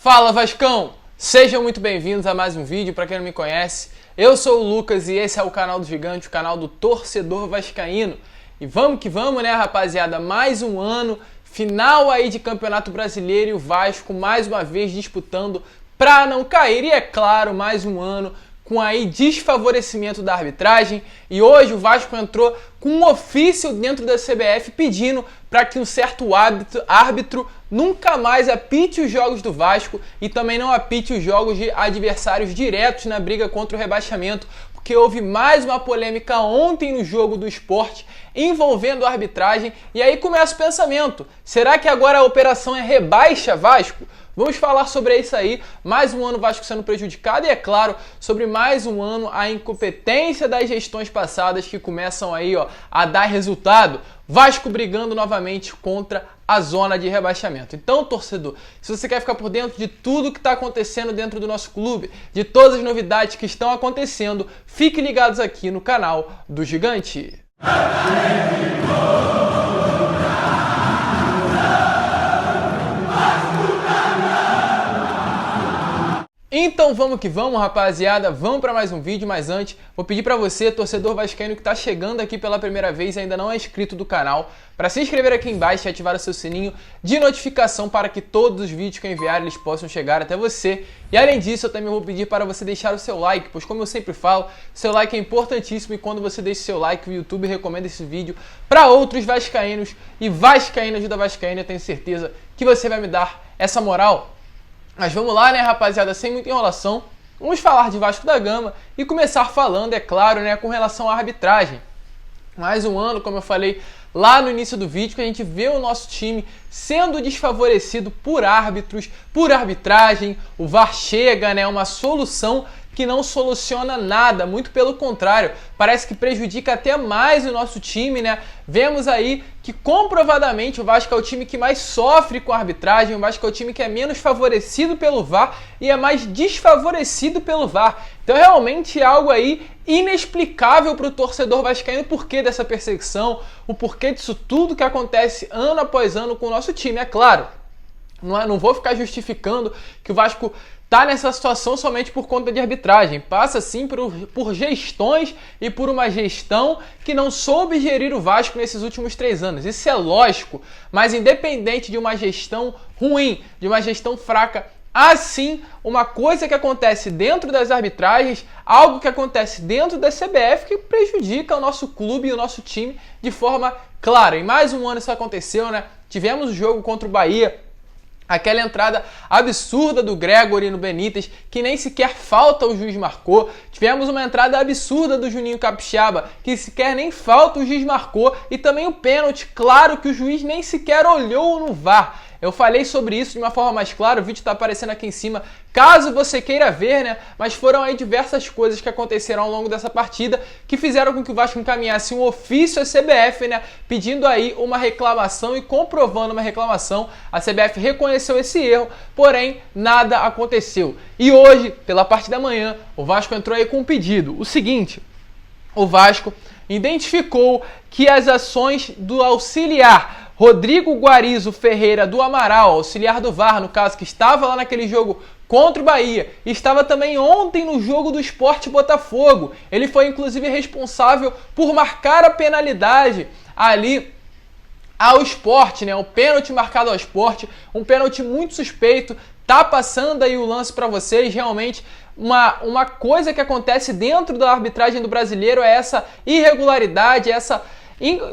Fala Vascão! Sejam muito bem-vindos a mais um vídeo. Para quem não me conhece, eu sou o Lucas e esse é o canal do Gigante, o canal do torcedor vascaíno. E vamos que vamos, né, rapaziada? Mais um ano, final aí de Campeonato Brasileiro e o Vasco mais uma vez disputando para não cair. E é claro, mais um ano com aí desfavorecimento da arbitragem, e hoje o Vasco entrou com um ofício dentro da CBF pedindo para que um certo árbitro nunca mais apite os jogos do Vasco e também não apite os jogos de adversários diretos na briga contra o rebaixamento, porque houve mais uma polêmica ontem no jogo do Sport envolvendo a arbitragem. E aí começa o pensamento, será que agora a operação é rebaixa Vasco? Vamos falar sobre isso aí, mais um ano o Vasco sendo prejudicado e, é claro, sobre mais um ano a incompetência das gestões passadas que começam aí a dar resultado. Vasco brigando novamente contra a zona de rebaixamento. Então, torcedor, se você quer ficar por dentro de tudo que está acontecendo dentro do nosso clube, de todas as novidades que estão acontecendo, fique ligados aqui no canal do Gigante. Então vamos que vamos, rapaziada, vamos para mais um vídeo, mas antes vou pedir para você, torcedor vascaíno que está chegando aqui pela primeira vez e ainda não é inscrito do canal, para se inscrever aqui embaixo e ativar o seu sininho de notificação para que todos os vídeos que eu enviar eles possam chegar até você. E além disso, eu também vou pedir para você deixar o seu like, pois como eu sempre falo, seu like é importantíssimo e quando você deixa o seu like, o YouTube recomenda esse vídeo para outros vascaínos e vascaína ajuda vascaína, eu tenho certeza que você vai me dar essa moral. Mas vamos lá, né, rapaziada, sem muita enrolação, vamos falar de Vasco da Gama e começar falando, é claro, né, com relação à arbitragem. Mais um ano, como eu falei lá no início do vídeo, que a gente vê o nosso time sendo desfavorecido por árbitros, por arbitragem. O VAR chega, né, uma solução que não soluciona nada, muito pelo contrário, parece que prejudica até mais o nosso time, né? Vemos aí que comprovadamente o Vasco é o time que mais sofre com a arbitragem, o Vasco é o time que é menos favorecido pelo VAR e é mais desfavorecido pelo VAR. Então realmente é algo aí inexplicável para o torcedor vascaíno, o porquê dessa perseguição, o porquê disso tudo que acontece ano após ano com o nosso time. É claro, não vou ficar justificando que o Vasco tá nessa situação somente por conta de arbitragem. Passa sim por gestões e por uma gestão que não soube gerir o Vasco nesses últimos 3 anos. Isso é lógico, mas independente de uma gestão ruim, de uma gestão fraca, há sim uma coisa que acontece dentro das arbitragens, algo que acontece dentro da CBF que prejudica o nosso clube e o nosso time de forma clara. E mais um ano isso aconteceu, né? Tivemos o jogo contra o Bahia, aquela entrada absurda do Gregory no Benítez, que nem sequer falta o juiz marcou. Tivemos uma entrada absurda do Juninho Capixaba, que sequer nem falta o juiz marcou. E também o pênalti, claro que o juiz nem sequer olhou no VAR. Eu falei sobre isso de uma forma mais clara, o vídeo está aparecendo aqui em cima, caso você queira ver, né? Mas foram aí diversas coisas que aconteceram ao longo dessa partida que fizeram com que o Vasco encaminhasse um ofício à CBF, né? Pedindo aí uma reclamação e comprovando uma reclamação. A CBF reconheceu esse erro, porém nada aconteceu. E hoje, pela parte da manhã, o Vasco entrou aí com um pedido. O seguinte, o Vasco identificou que as ações do auxiliar Rodrigo Guarizo Ferreira do Amaral, auxiliar do VAR, no caso, que estava lá naquele jogo contra o Bahia, e estava também ontem no jogo do Sport Botafogo. Ele foi inclusive responsável por marcar a penalidade ali ao Sport, né? Um pênalti marcado ao Sport, um pênalti muito suspeito. Tá passando aí o lance para vocês, realmente uma coisa que acontece dentro da arbitragem do brasileiro é essa irregularidade, essa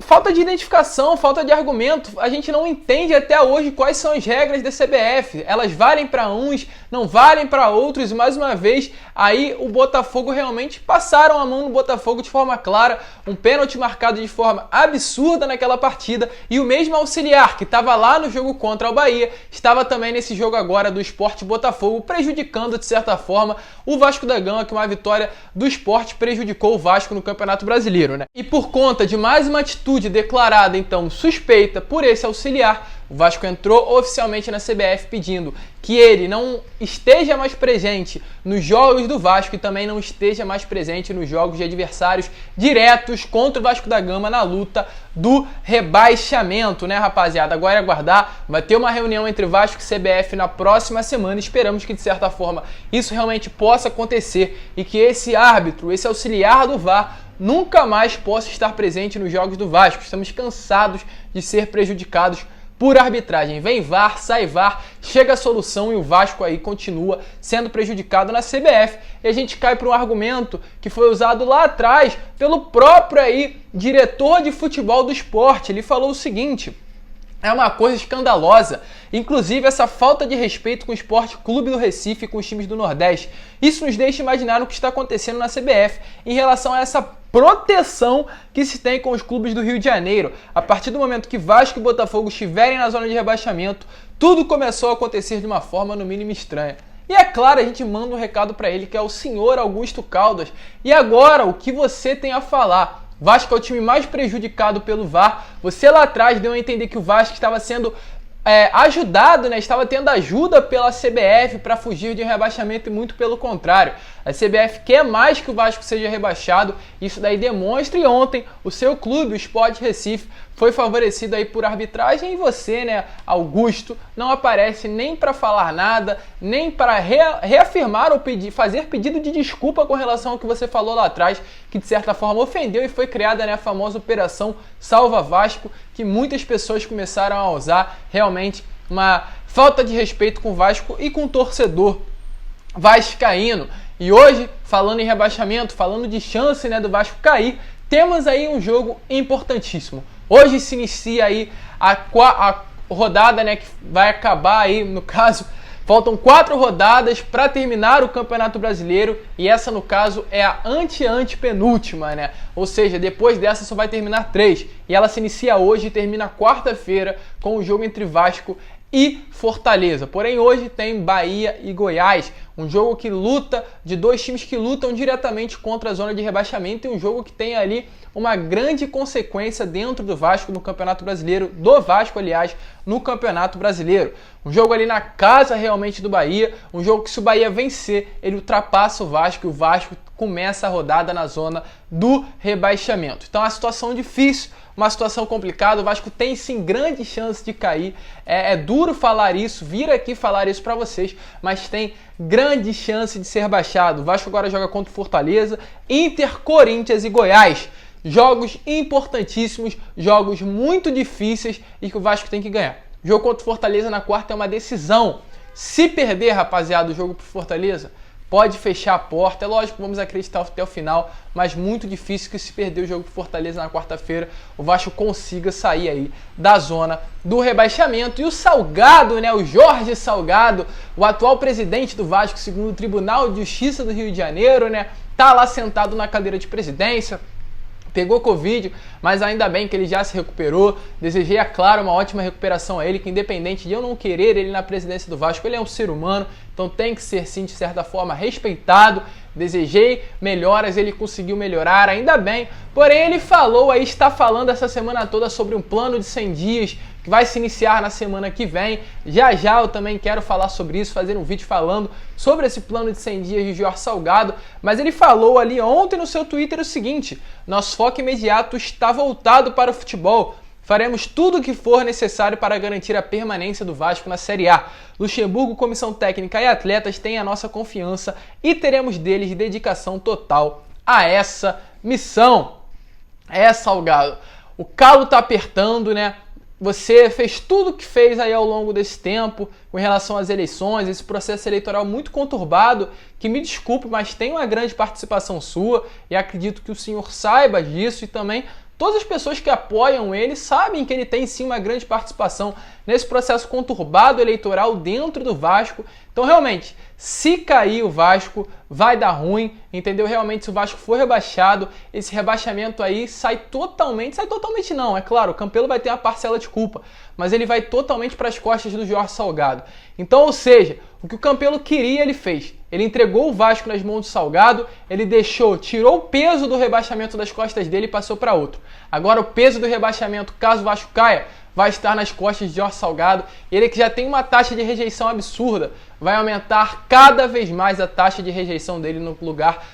falta de identificação, falta de argumento. A gente não entende até hoje quais são as regras da CBF. Elas valem para uns, não valem para outros. E mais uma vez, aí o Botafogo realmente passaram a mão no Botafogo de forma clara. Um pênalti marcado de forma absurda naquela partida. E o mesmo auxiliar que estava lá no jogo contra o Bahia, estava também nesse jogo agora do Sport Botafogo, prejudicando de certa forma o Vasco da Gama, que uma vitória do Sport prejudicou o Vasco no Campeonato Brasileiro, né? E por conta de mais uma atitude declarada então suspeita por esse auxiliar, O Vasco entrou oficialmente na CBF pedindo que ele não esteja mais presente nos jogos do Vasco e também não esteja mais presente nos jogos de adversários diretos contra o Vasco da Gama na luta do rebaixamento, né, rapaziada? Agora é aguardar, vai ter uma reunião entre Vasco e CBF na próxima semana, esperamos que de certa forma isso realmente possa acontecer e que esse árbitro, esse auxiliar do VAR, nunca mais possa estar presente nos jogos do Vasco. Estamos cansados de ser prejudicados por arbitragem. Vem VAR, sai VAR, chega a solução e o Vasco aí continua sendo prejudicado na CBF. E a gente cai para um argumento que foi usado lá atrás pelo próprio aí diretor de futebol do esporte. Ele falou o seguinte: é uma coisa escandalosa, inclusive essa falta de respeito com o Sport Clube do Recife e com os times do Nordeste. Isso nos deixa imaginar o que está acontecendo na CBF em relação a essa proteção que se tem com os clubes do Rio de Janeiro. A partir do momento que Vasco e Botafogo estiverem na zona de rebaixamento, tudo começou a acontecer de uma forma no mínimo estranha. E é claro, a gente manda um recado para ele, que é o senhor Augusto Caldas. E agora, o que você tem a falar? Vasco é o time mais prejudicado pelo VAR. Você lá atrás deu a entender que o Vasco estava sendo ajudado, né? Estava tendo ajuda pela CBF para fugir de um rebaixamento e muito pelo contrário. A CBF quer mais que o Vasco seja rebaixado. Isso daí demonstra, e ontem o seu clube, o Sport Recife, foi favorecido aí por arbitragem e você, né, Augusto, não aparece nem para falar nada, nem para reafirmar ou fazer pedido de desculpa com relação ao que você falou lá atrás, que de certa forma ofendeu e foi criada, né, a famosa Operação Salva Vasco, que muitas pessoas começaram a usar. Realmente uma falta de respeito com o Vasco e com o torcedor vascaíno. E hoje, falando em rebaixamento, falando de chance, né, do Vasco cair, temos aí um jogo importantíssimo. Hoje se inicia aí a rodada, né, que vai acabar aí, no caso, faltam 4 rodadas para terminar o Campeonato Brasileiro e essa, no caso, é a antepenúltima, né? Ou seja, depois dessa só vai terminar 3 e ela se inicia hoje e termina quarta-feira com o jogo entre Vasco e Fortaleza. Porém, hoje tem Bahia e Goiás, um jogo que luta, de 2 times que lutam diretamente contra a zona de rebaixamento e um jogo que tem ali uma grande consequência dentro do Vasco no Campeonato Brasileiro, do Vasco, aliás, no Campeonato Brasileiro. Um jogo ali na casa realmente do Bahia, um jogo que se o Bahia vencer, ele ultrapassa o Vasco e o Vasco começa a rodada na zona do rebaixamento. Então é uma situação difícil, uma situação complicada, o Vasco tem sim grande chance de cair, é duro falar isso, vir aqui falar isso para vocês, mas tem grande chance de ser rebaixado. O Vasco agora joga contra o Fortaleza, Inter, Corinthians e Goiás. Jogos importantíssimos, jogos muito difíceis e que o Vasco tem que ganhar. O jogo contra o Fortaleza na quarta é uma decisão. Se perder, rapaziada, o jogo pro Fortaleza, pode fechar a porta. É lógico, vamos acreditar até o final, mas muito difícil que se perder o jogo pro Fortaleza na quarta-feira, o Vasco consiga sair aí da zona do rebaixamento. E o Salgado, né, o Jorge Salgado, o atual presidente do Vasco, segundo o Tribunal de Justiça do Rio de Janeiro, né, tá lá sentado na cadeira de presidência. Pegou Covid, mas ainda bem que ele já se recuperou. Desejei, é claro, uma ótima recuperação a ele, que independente de eu não querer ele na presidência do Vasco, ele é um ser humano, então tem que ser, sim, de certa forma, respeitado. Desejei melhoras, ele conseguiu melhorar, ainda bem. Porém, ele falou aí, está falando essa semana toda sobre um plano de 100 dias, que vai se iniciar na semana que vem. Já já eu também quero falar sobre isso, fazer um vídeo falando sobre esse plano de 100 dias de Jorge Salgado. Mas ele falou ali ontem no seu Twitter o seguinte: nosso foco imediato está voltado para o futebol. Faremos tudo o que for necessário para garantir a permanência do Vasco na Série A. Luxemburgo, comissão técnica e atletas têm a nossa confiança e teremos deles dedicação total a essa missão. Salgado, o calo tá apertando, né? Você fez tudo o que fez aí ao longo desse tempo com relação às eleições, esse processo eleitoral muito conturbado, que me desculpe, mas tem uma grande participação sua e acredito que o senhor saiba disso e também todas as pessoas que apoiam ele sabem que ele tem sim uma grande participação nesse processo conturbado eleitoral dentro do Vasco. Então realmente, se cair o Vasco, vai dar ruim, entendeu? Realmente, se o Vasco for rebaixado, esse rebaixamento aí sai totalmente não, é claro, o Campelo vai ter uma parcela de culpa, mas ele vai totalmente para as costas do Jorge Salgado. Então, ou seja, o que o Campelo queria, ele fez. Ele entregou o Vasco nas mãos do Salgado, ele tirou o peso do rebaixamento das costas dele e passou para outro. Agora o peso do rebaixamento, caso o Vasco caia, vai estar nas costas de Jorge Salgado. Ele que já tem uma taxa de rejeição absurda, vai aumentar cada vez mais a taxa de rejeição dele no lugar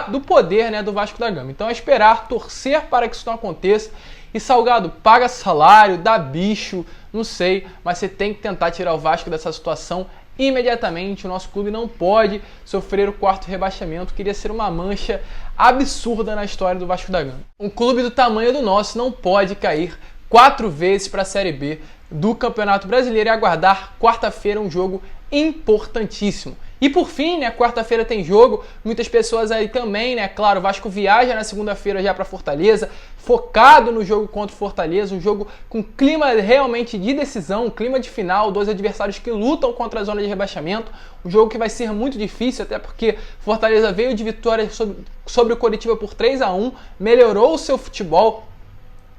do poder, né, do Vasco da Gama. Então é esperar, torcer para que isso não aconteça. E Salgado, paga salário, dá bicho, não sei, mas você tem que tentar tirar o Vasco dessa situação imediatamente. O nosso clube não pode sofrer o quarto rebaixamento, que iria ser uma mancha absurda na história do Vasco da Gama. Um clube do tamanho do nosso não pode cair 4 vezes para a Série B do Campeonato Brasileiro e aguardar quarta-feira um jogo importantíssimo. E por fim, né, quarta-feira tem jogo, muitas pessoas aí também, né, claro, o Vasco viaja na segunda-feira já para Fortaleza, focado no jogo contra o Fortaleza, um jogo com clima realmente de decisão, um clima de final, 2 adversários que lutam contra a zona de rebaixamento, um jogo que vai ser muito difícil, até porque Fortaleza veio de vitória sobre o Coritiba por 3-1, melhorou o seu futebol,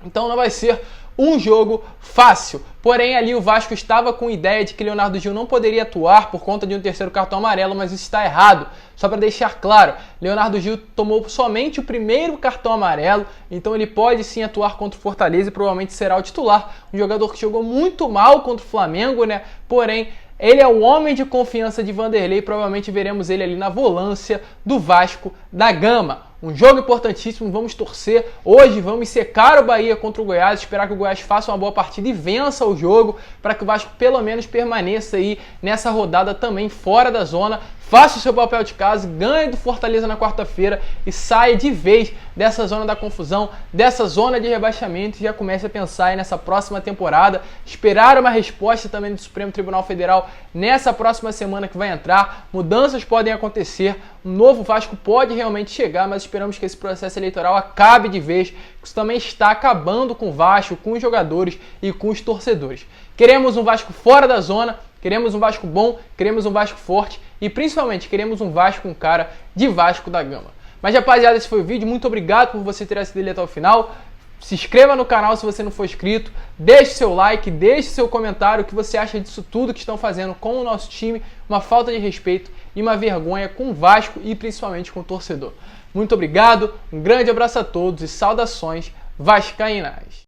então não vai ser um jogo fácil. Porém, ali o Vasco estava com a ideia de que Leonardo Gil não poderia atuar por conta de um terceiro cartão amarelo, mas isso está errado. Só para deixar claro, Leonardo Gil tomou somente o primeiro cartão amarelo, então ele pode sim atuar contra o Fortaleza e provavelmente será o titular. Um jogador que jogou muito mal contra o Flamengo, né? Porém, ele é o homem de confiança de Vanderlei, provavelmente veremos ele ali na volância do Vasco da Gama. Um jogo importantíssimo, vamos torcer. Hoje vamos secar o Bahia contra o Goiás, esperar que o Goiás faça uma boa partida e vença o jogo, para que o Vasco pelo menos permaneça aí nessa rodada também fora da zona. Faça o seu papel de casa, ganhe do Fortaleza na quarta-feira e saia de vez dessa zona da confusão, dessa zona de rebaixamento e já comece a pensar aí nessa próxima temporada. Esperar uma resposta também do Supremo Tribunal Federal nessa próxima semana que vai entrar. Mudanças podem acontecer, um novo Vasco pode realmente chegar, mas esperamos que esse processo eleitoral acabe de vez. Isso também está acabando com o Vasco, com os jogadores e com os torcedores. Queremos um Vasco fora da zona, queremos um Vasco bom, queremos um Vasco forte e principalmente queremos um Vasco com cara de Vasco da Gama. Mas rapaziada, esse foi o vídeo, muito obrigado por você ter assistido ele até o final. Se inscreva no canal se você não for inscrito, deixe seu like, deixe seu comentário, o que você acha disso tudo que estão fazendo com o nosso time, uma falta de respeito e uma vergonha com o Vasco e principalmente com o torcedor. Muito obrigado, um grande abraço a todos e saudações vascaínas.